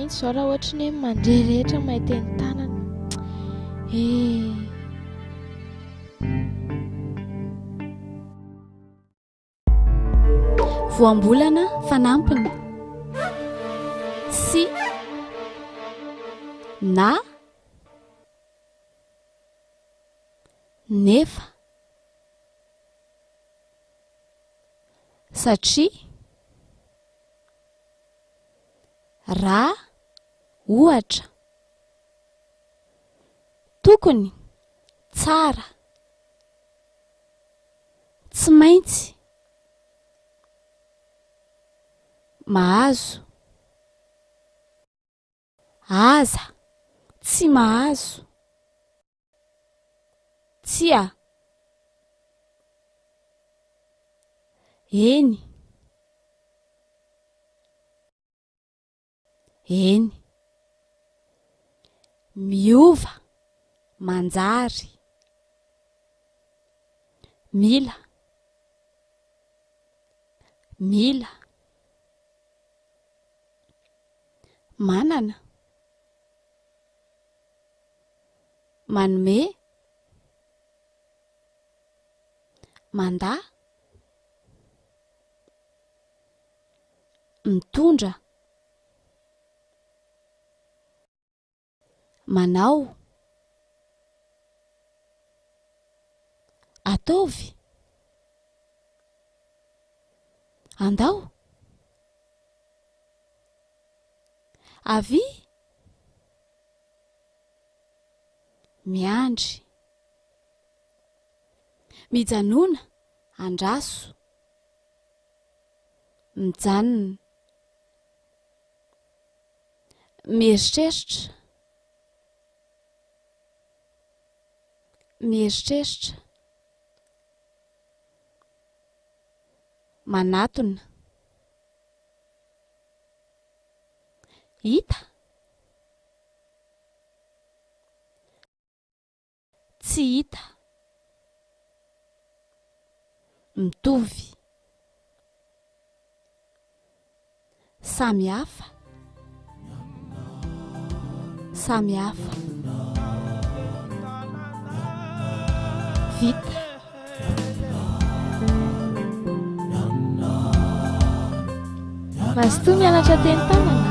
mihitsy izao raha ohatra ny hoe mandreherehetra mahita ny tanana. Voambolana fanampiny sy na nefa satria raha ohatra tokony tsara tsy maintsy mahazo aza tsy mahazo tsia eny miova manjary mila manana manome manda mitondra manao ataovy andao avy miandry mijanona andraso mijanona mieritreritra manatona hita tsy hita mitovy samihafa vita mazotoa mianatra teny tanana.